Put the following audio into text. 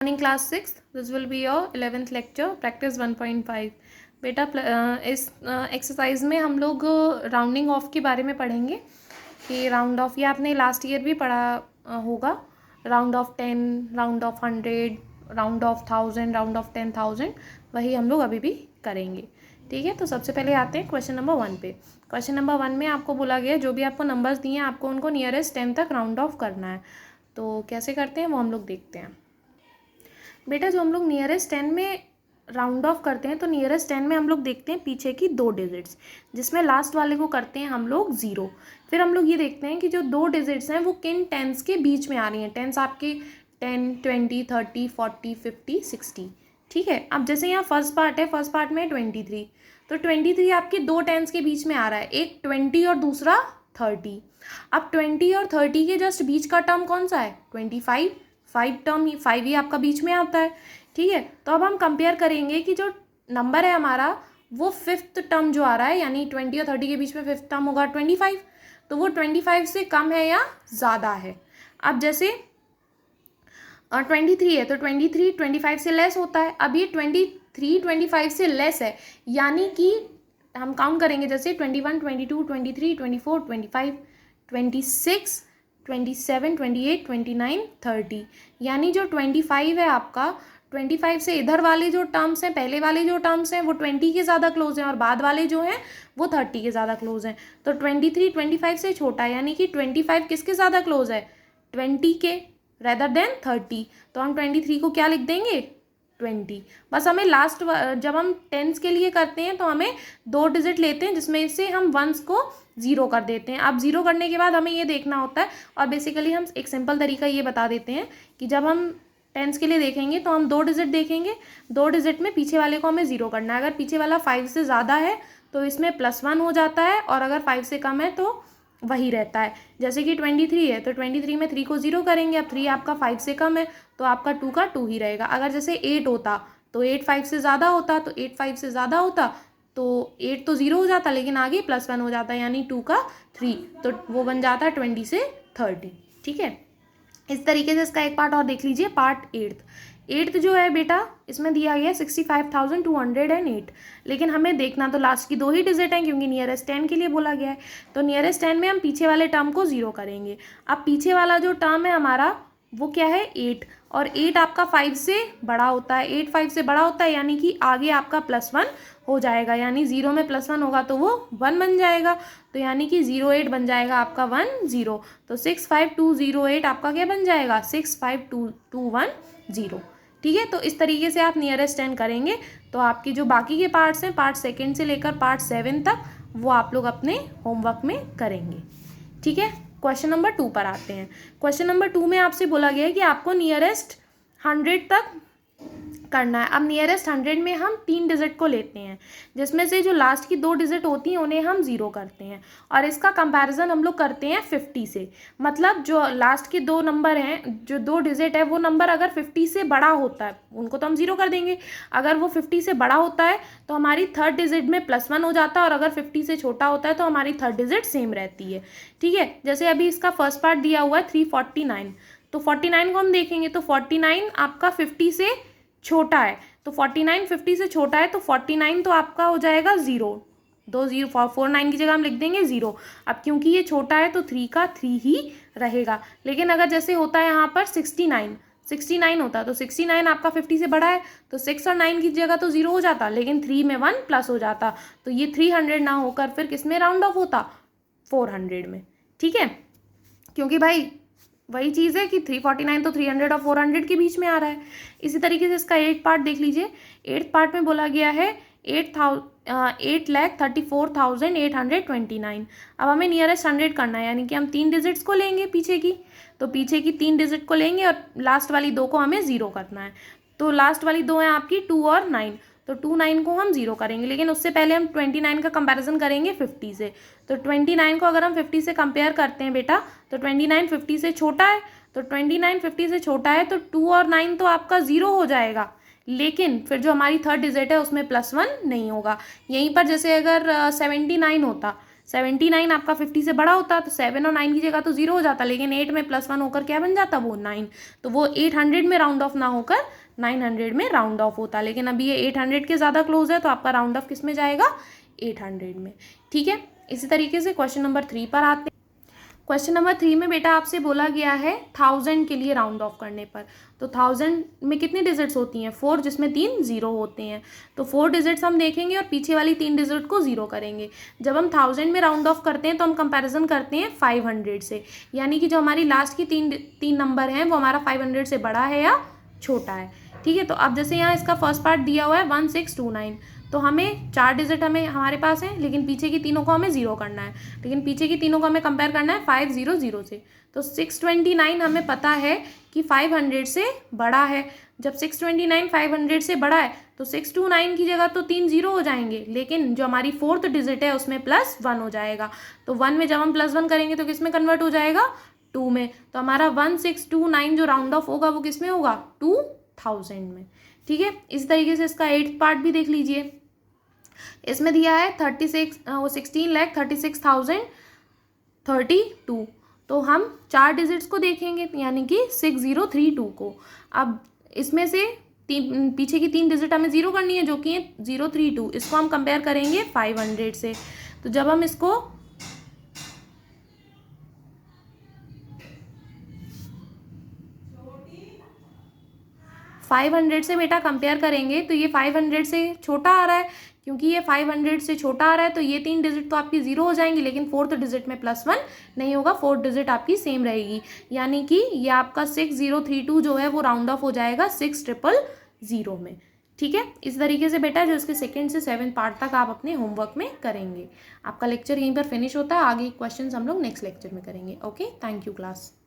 Morning class 6 this will be your 11th lecture practice 1.5। बेटा इस exercise में हम लोग राउंडिंग ऑफ के बारे में पढ़ेंगे कि राउंड ऑफ, ये आपने लास्ट ईयर भी पढ़ा होगा। Round of 10, round of 100, round of 1000, round of 10,000, वही हम लोग अभी भी करेंगे। ठीक है, तो सबसे पहले आते हैं क्वेश्चन नंबर 1 पे। क्वेश्चन नंबर 1 में आपको बोला गया जो भी आपको नंबर्स दिए हैं आपको उनको नियरेस्ट 10 तक राउंड ऑफ करना है। तो कैसे करते हैं वो हम लोग देखते हैं। बेटा जो हम लोग नियरेस्ट 10 में राउंड ऑफ करते हैं तो नियरेस्ट 10 में हम लोग देखते हैं पीछे की 2 डिजिट्स, जिसमें लास्ट वाले को करते हैं हम लोग 0। फिर हम लोग ये देखते हैं कि जो 2 डिजिट्स हैं वो किन टेंस के बीच में आ रही हैं। टेंस आपके 10, 20, 30, 40, 50, 60। ठीक है, अब जैसे यहाँ फर्स्ट पार्ट है, फर्स्ट पार्ट में 23, तो 23 आपके 2 टेंस के बीच में आ रहा है, एक 20 और दूसरा 30। अब 20 और 30 के जस्ट बीच का टर्म कौन सा है? 25। 5 ही आपका बीच में आता है। ठीक है, तो अब हम कंपेयर करेंगे कि जो नंबर है हमारा वो 5th टर्म जो आ रहा है, यानी 20 और 30 के बीच में 5th टर्म होगा 25, तो वो 25 से कम है या ज़्यादा है। अब जैसे 23 है तो 23 25 से लेस होता है। अब ये 23 25 से लेस है, यानी कि हम काउंट करेंगे जैसे 21, 22, 23, 24, 25, 26, 27, 28, 29, 30, यानी जो 25 है आपका, 25 से इधर वाले जो टर्म्स हैं, पहले वाले जो टर्म्स हैं वो 20 के ज़्यादा क्लोज हैं और बाद वाले जो हैं वो 30 के ज़्यादा क्लोज हैं। तो 23 25 से छोटा है, यानी कि 25 किसके ज़्यादा क्लोज है? 20 के रेदर देन 30। तो हम 23 को क्या लिख देंगे? 20। बस हमें लास्ट जब हम टेंस के लिए करते हैं तो हमें 2 डिजिट लेते हैं जिसमें से हम वंस को 0 कर देते हैं। अब 0 करने के बाद हमें ये देखना होता है, और बेसिकली हम एक सिंपल तरीका ये बता देते हैं कि जब हम टेंस के लिए देखेंगे तो हम 2 डिजिट देखेंगे, 2 डिजिट में पीछे वाले को हमें 0 करना है। अगर पीछे वाला 5 से ज़्यादा है तो इसमें +1 हो जाता है, और अगर 5 से कम है तो वही रहता है। जैसे कि 23 है तो 23 में 3 को 0 करेंगे। अब 3 आपका 5 से कम है तो आपका 2 का 2 ही रहेगा। अगर जैसे 8 होता तो 8 5 से ज़्यादा होता, तो 8 5 से ज़्यादा होता तो 8 तो 0 हो जाता, लेकिन आगे +1 हो जाता, यानी 2 का 3, तो वो बन जाता है 20 से 30। ठीक है, इस तरीके से इसका एक पार्ट और देख लीजिए, पार्ट 8th जो है बेटा इसमें दिया गया 65,208, लेकिन हमें देखना तो लास्ट की 2 ही डिजिट हैं क्योंकि नियरेस्ट 10 के लिए बोला गया है। तो नियरेस्ट 10 में हम पीछे वाले टर्म को 0 करेंगे। अब पीछे वाला जो टर्म है हमारा वो क्या है? 8, और 8 आपका 5 से बड़ा होता है, 8 5 से बड़ा होता है, यानी कि आगे आपका +1 हो जाएगा, यानी 0 में +1 होगा तो वो 1 बन जाएगा, तो यानी कि 08 बन जाएगा आपका 10। तो 65208 आपका क्या बन जाएगा? 65221 ठीक है, तो इस तरीके से आप नियरेस्ट 10 करेंगे तो आपके जो बाकी के पार्ट्स हैं, पार्ट 2 से लेकर पार्ट 7 तक, वो आप लोग अपने होमवर्क में करेंगे। ठीक है, क्वेश्चन नंबर 2 पर आते हैं। क्वेश्चन नंबर 2 में आपसे बोला गया है कि आपको नियरेस्ट 100 तक करना है। अब नियरेस्ट 100 में हम 3 डिजिट को लेते हैं, जिसमें से जो लास्ट की 2 डिजिट होती हैं उन्हें हम 0 करते हैं, और इसका कंपैरिजन हम लोग करते हैं 50 से। मतलब जो लास्ट के 2 नंबर हैं, जो 2 डिजिट है, वो नंबर अगर 50 से बड़ा होता है उनको तो हम 0 कर देंगे। अगर वो 50 से बड़ा होता है तो हमारी 3rd डिजिट में +1 हो जाता है, और अगर 50 से छोटा होता है तो हमारी 3rd डिजिट सेम रहती है। ठीक है, जैसे अभी इसका फर्स्ट पार्ट दिया हुआ है 349, तो 49 को हम देखेंगे तो 49 आपका 50 से छोटा है, तो 49 50 से छोटा है, तो 49 तो आपका हो जाएगा 0, 49 की जगह हम लिख देंगे 0। अब क्योंकि ये छोटा है तो 3 का 3 ही रहेगा। लेकिन अगर जैसे होता है यहाँ पर 69 होता, तो 69 आपका 50 से बड़ा है, तो 6 और 9 की जगह तो 0 हो जाता, लेकिन 3 में 1 प्लस हो जाता, तो ये 300 ना होकर फिर किस में राउंड ऑफ होता? 400 में। ठीक है, क्योंकि भाई वही चीज़ है कि 349 तो 300 और 400 के बीच में आ रहा है। इसी तरीके से इसका 8th पार्ट देख लीजिए। 8th पार्ट में बोला गया है 8,34,829। अब हमें नियरेस्ट 100 करना है, यानी कि हम 3 डिजिट्स को लेंगे पीछे की, तो पीछे की 3 डिजिट को लेंगे और लास्ट वाली 2 को हमें 0 करना है। तो लास्ट वाली 2 हैं आपकी 2 और 9, तो 2 9 को हम 0 करेंगे, लेकिन उससे पहले हम 29 का कंपैरिजन करेंगे 50 से। तो 29 को अगर हम 50 से कंपेयर करते हैं बेटा, तो 29 50 से छोटा है, तो 29 50 से छोटा है तो 2 और 9 तो आपका 0 हो जाएगा, लेकिन फिर जो हमारी 3rd डिजिट है उसमें +1 नहीं होगा। यहीं पर जैसे अगर 79 होता, 79 आपका 50 से बड़ा होता तो 7 और 9 की जगह तो 0 हो जाता, लेकिन 8 में +1 होकर क्या बन जाता, वो 9। तो वो 800 में राउंड ऑफ ना होकर 900 में राउंड ऑफ होता, लेकिन अभी ये 800 के ज़्यादा क्लोज है तो आपका राउंड ऑफ किस में जाएगा, 800 में। ठीक है, इसी तरीके से क्वेश्चन नंबर 3 पर आते हैं। क्वेश्चन नंबर 3 में बेटा आपसे बोला गया है 1000 के लिए राउंड ऑफ करने पर, तो 1000 में कितनी डिजिट्स होती हैं, 4, जिसमें 3 0 होते हैं। तो 4 डिजिट्स हम देखेंगे और पीछे वाली 3 डिजिट को 0 करेंगे। जब हम 1000 में राउंड ऑफ करते हैं तो हम कंपैरिजन करते हैं 500 से, यानी कि जो हमारी लास्ट की तीन नंबर हैं वो हमारा 500 से बड़ा है या छोटा है। ठीक है, तो अब जैसे यहाँ इसका फर्स्ट पार्ट दिया हुआ है 1629, तो हमें 4 डिजिट हमारे पास है, लेकिन पीछे की तीनों को हमें 0 करना है, लेकिन पीछे की तीनों को हमें कंपेयर करना है 500 से। तो 629 हमें पता है कि 500 से बड़ा है। जब 629 500 से बड़ा है तो 629 की जगह तो 3 0 हो जाएंगे, लेकिन जो हमारी 4th डिजिट है उसमें +1 हो जाएगा। तो 1 में जब हम +1 करेंगे तो किस में कन्वर्ट हो जाएगा, 2 में। तो हमारा 1629 जो राउंड ऑफ होगा वो किस में होगा, 2000 में। ठीक है, इस तरीके से इसका 8th पार्ट भी देख लीजिए। इसमें दिया है 16,36,032, तो हम 4 डिजिट्स को देखेंगे, यानी कि 6032 को। अब इसमें से पीछे की 3 डिजिट हमें 0 करनी है, जो कि है 032। इसको हम कंपेयर करेंगे 500 से। तो जब हम इसको 500 से बेटा कंपेयर करेंगे तो ये 500 से छोटा आ रहा है, क्योंकि ये 500 से छोटा आ रहा है तो ये 3 डिजिट तो आपकी 0 हो जाएंगी, लेकिन 4th डिजिट में +1 नहीं होगा, 4th डिजिट आपकी सेम रहेगी, यानी कि ये आपका 6032 जो है वो राउंड ऑफ हो जाएगा 6000 में। ठीक है, इस तरीके से बेटा जो इसके 2nd से 7th पार्ट तक आप अपने होमवर्क में करेंगे। आपका लेक्चर यहीं पर फिनिश होता है, आगे क्वेश्चन हम लोग नेक्स्ट लेक्चर में करेंगे। Okay, thank you class.